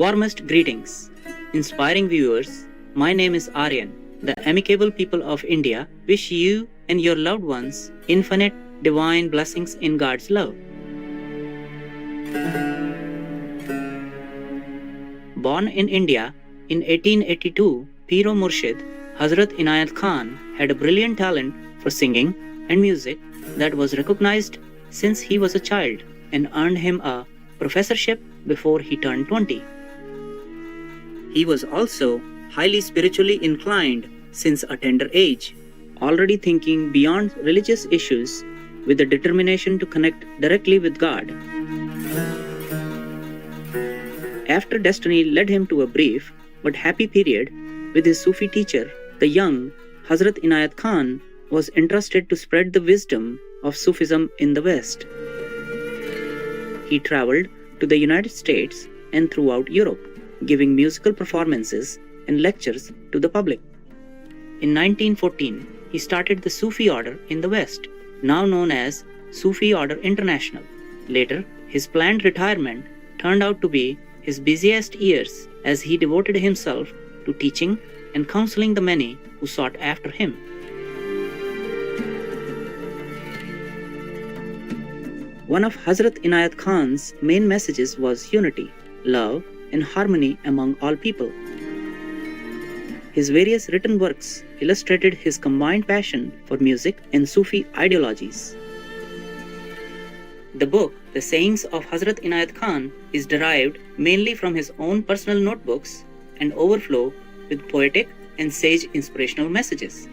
Warmest greetings. Inspiring viewers, my name is Aryan. The amicable people of India wish you and your loved ones infinite divine blessings in God's love. Born in India in 1882, Piro Murshid Hazrat Inayat Khan had a brilliant talent for singing and music that was recognized since he was a child and earned him a professorship before he turned 20. He was also highly spiritually inclined since a tender age, already thinking beyond religious issues with the determination to connect directly with God. After destiny led him to a brief but happy period with his Sufi teacher, the young Hazrat Inayat Khan was entrusted to spread the wisdom of Sufism in the West. He traveled to the United States and throughout Europe, giving musical performances and lectures to the public. In 1914, he started the Sufi order in the West, now known as Sufi Order International. Later, his planned retirement turned out to be his busiest years as he devoted himself to teaching and counseling the many who sought after him. One of Hazrat Inayat Khan's main messages was unity, love, and harmony among all people. His various written works illustrated his combined passion for music and Sufi ideologies. The book, The Sayings of Hazrat Inayat Khan, is derived mainly from his own personal notebooks and overflow with poetic and sage inspirational messages.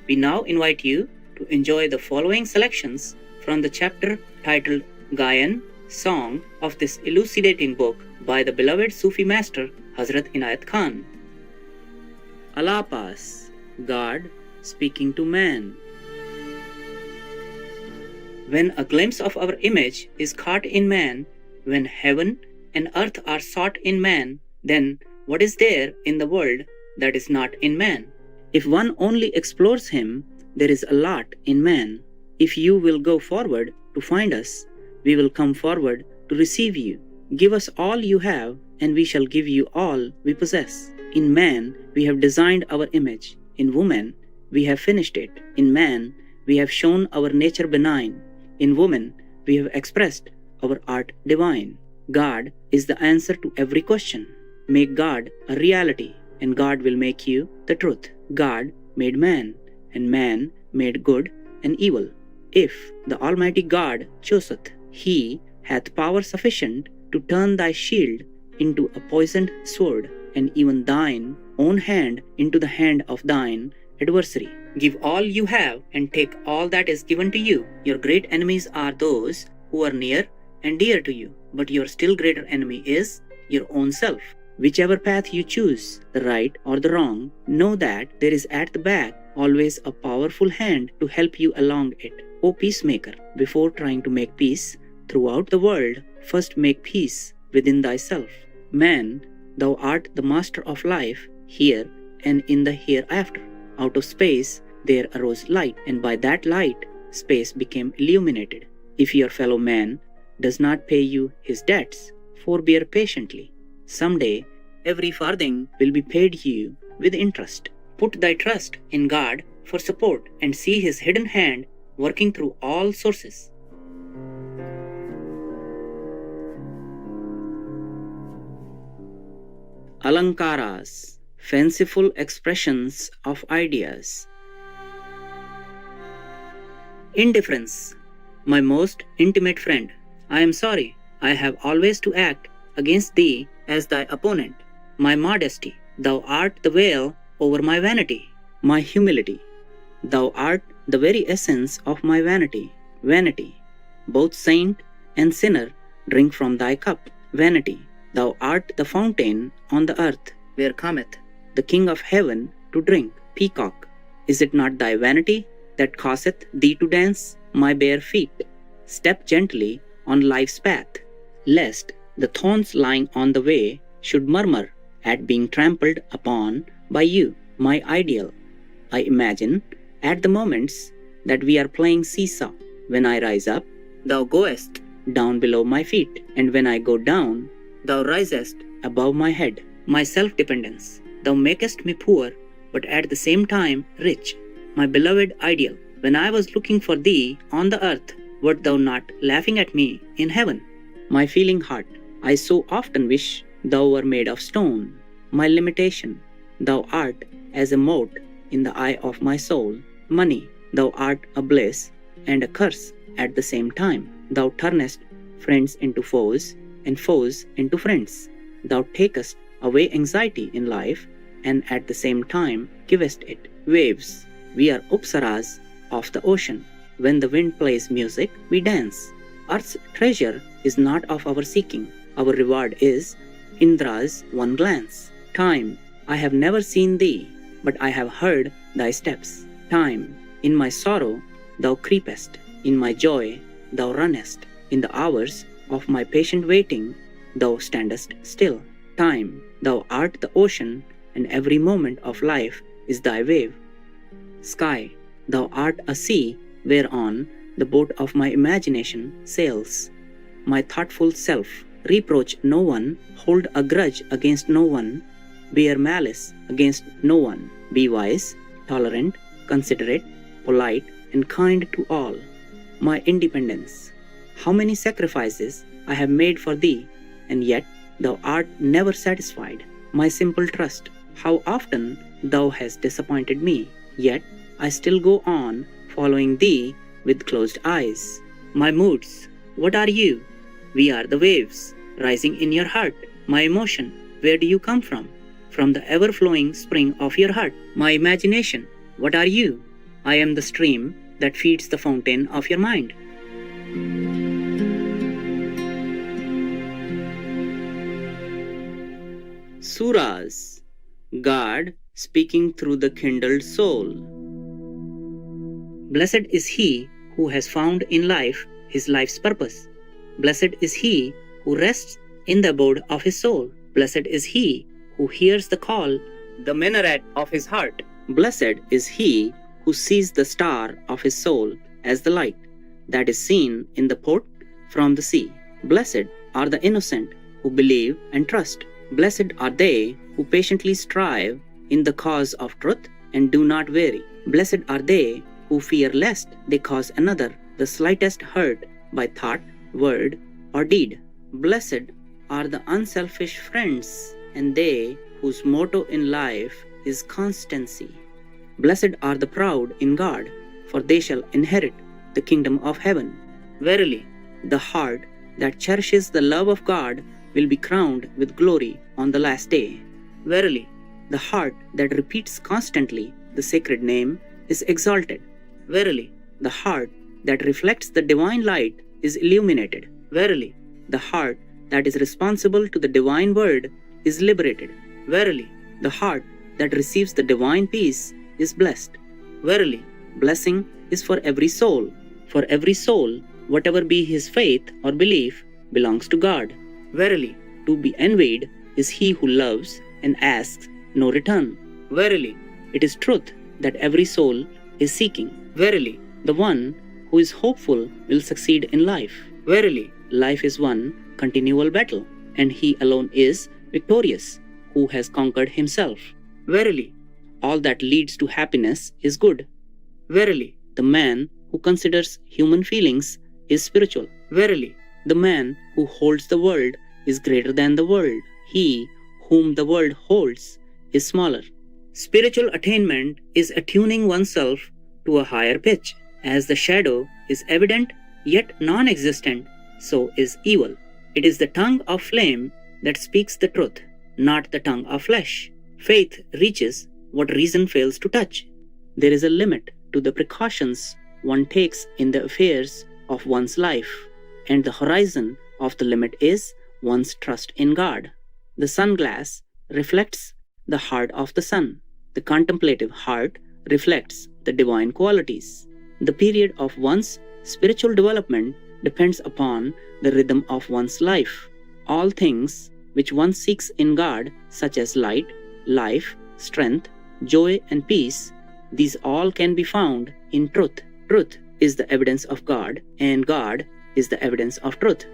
We now invite you to enjoy the following selections from the chapter titled Gayan, Song of this elucidating book by the beloved Sufi master Hazrat Inayat Khan. Alapas, God speaking to man. When a glimpse of our image is caught in man, when heaven and earth are sought in man, then what is there in the world that is not in man? If one only explores him, there is a lot in man. If you will go forward to find us, we will come forward to receive you. Give us all you have, and we shall give you all we possess. In man, we have designed our image. In woman, we have finished it. In man, we have shown our nature benign. In woman, we have expressed our art divine. God is the answer to every question. Make God a reality, and God will make you the truth. God made man, and man made good and evil. If the Almighty God chooseth, He hath power sufficient to turn thy shield into a poisoned sword, and even thine own hand into the hand of thine adversary. Give all you have and take all that is given to you. Your great enemies are those who are near and dear to you, but your still greater enemy is your own self. Whichever path you choose, the right or the wrong, know that there is at the back always a powerful hand to help you along it. O peacemaker, before trying to make peace throughout the world, first make peace within thyself. Man, thou art the master of life, here and in the hereafter. Out of space there arose light, and by that light space became illuminated. If your fellow man does not pay you his debts, forbear patiently. Someday every farthing will be paid you with interest. Put thy trust in God for support and see his hidden hand working through all sources. Alankaras, fanciful expressions of ideas. Indifference, my most intimate friend, I am sorry I have always to act against thee as thy opponent. My modesty, thou art the veil over my vanity. My humility, thou art the very essence of my vanity. Vanity, both saint and sinner drink from thy cup. Vanity, thou art the fountain on the earth, where cometh the King of heaven to drink. Peacock, is it not thy vanity that causeth thee to dance? My bare feet, step gently on life's path, lest the thorns lying on the way should murmur at being trampled upon by you. My ideal, I imagine at the moments that we are playing seesaw. When I rise up, thou goest down below my feet, and when I go down, thou risest above my head. My self-dependence, thou makest me poor, but at the same time rich. My beloved ideal, when I was looking for thee on the earth, wert thou not laughing at me in heaven? My feeling heart, I so often wish thou were made of stone. My limitation, thou art as a mote in the eye of my soul. Money, thou art a bliss and a curse at the same time. Thou turnest friends into foes and foes into friends. Thou takest away anxiety in life and at the same time givest it. Waves, we are upsaras of the ocean. When the wind plays music, we dance. Earth's treasure is not of our seeking. Our reward is Indra's one glance. Time, I have never seen thee, but I have heard thy steps. Time, in my sorrow thou creepest, in my joy thou runnest. In the hours of my patient waiting thou standest still. Time, thou art the ocean, and every moment of life is thy wave. Sky, thou art a sea whereon the boat of my imagination sails. My thoughtful self, reproach no one, hold a grudge against no one, bear malice against no one. Be wise, tolerant, considerate, polite, and kind to all. My independence, how many sacrifices I have made for thee, and yet thou art never satisfied. My simple trust, how often thou hast disappointed me, yet I still go on following thee with closed eyes. My moods, what are you? We are the waves rising in your heart. My emotion, where do you come from? From the ever-flowing spring of your heart. My imagination, what are you? I am the stream that feeds the fountain of your mind. Suras, God speaking through the kindled soul. Blessed is he who has found in life his life's purpose. Blessed is he who rests in the abode of his soul. Blessed is he who hears the call, the minaret of his heart. Blessed is he who sees the star of his soul as the light that is seen in the port from the sea. Blessed are the innocent who believe and trust. Blessed are they who patiently strive in the cause of truth and do not weary. Blessed are they who fear lest they cause another the slightest hurt by thought, word, or deed. Blessed are the unselfish friends, and they whose motto in life is constancy. Blessed are the proud in God, for they shall inherit the kingdom of heaven. Verily, the heart that cherishes the love of God will be crowned with glory on the last day. Verily, the heart that repeats constantly the sacred name is exalted. Verily, the heart that reflects the divine light is illuminated. Verily, the heart that is responsible to the divine word is liberated. Verily, the heart that receives the divine peace is blessed. Verily, blessing is for every soul. For every soul, whatever be his faith or belief, belongs to God. Verily, to be envied is he who loves and asks no return. Verily, it is truth that every soul is seeking. Verily, the one who is hopeful will succeed in life. Verily, life is one continual battle, and he alone is victorious who has conquered himself. Verily, all that leads to happiness is good. Verily, the man who considers human feelings is spiritual. Verily, the man who holds the world is greater than the world. He whom the world holds is smaller. Spiritual attainment is attuning oneself to a higher pitch. As the shadow is evident yet non-existent, so is evil. It is the tongue of flame that speaks the truth, not the tongue of flesh. Faith reaches what reason fails to touch. There is a limit to the precautions one takes in the affairs of one's life, and the horizon of the limit is one's trust in God. The sunglass reflects the heart of the sun. The contemplative heart reflects the divine qualities. The period of one's spiritual development depends upon the rhythm of one's life. All things which one seeks in God, such as light, life, strength, joy, and peace, these all can be found in truth. Truth is the evidence of God, and God is the evidence of truth.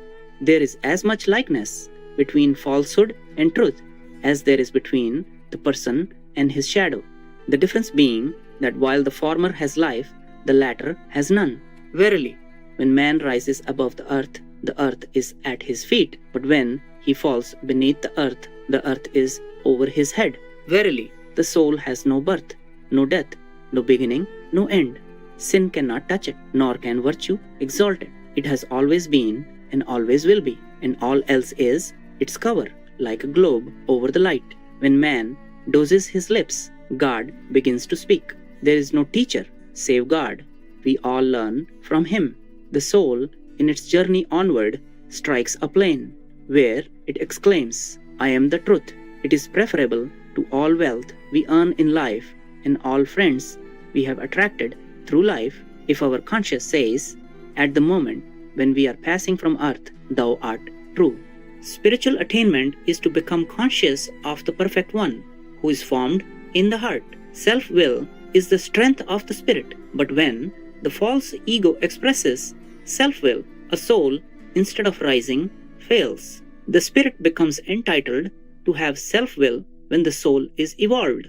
There is as much likeness between falsehood and truth as there is between the person and his shadow. The difference being that while the former has life, the latter has none. Verily, when man rises above the earth is at his feet, but when he falls beneath the earth is over his head. Verily, the soul has no birth, no death, no beginning, no end. Sin cannot touch it, nor can virtue exalt it. It has always been and always will be, and all else is its cover, like a globe over the light. When man doses his lips, God begins to speak. There is no teacher save God. We all learn from him. The soul, in its journey onward, strikes a plane where it exclaims, I am the truth. It is preferable to all wealth we earn in life and all friends we have attracted through life if our conscience says, at the moment when we are passing from earth, thou art true. Spiritual attainment is to become conscious of the Perfect One, who is formed in the heart. Self-will is the strength of the spirit, but when the false ego expresses self-will, a soul, instead of rising, fails. The spirit becomes entitled to have self-will when the soul is evolved.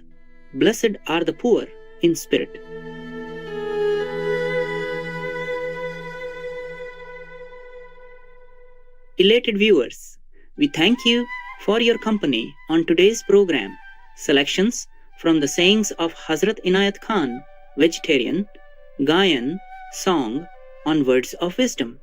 Blessed are the poor in spirit. Elated viewers, we thank you for your company on today's program. Selections from the sayings of Hazrat Inayat Khan, vegetarian, Gayan, song on words of wisdom.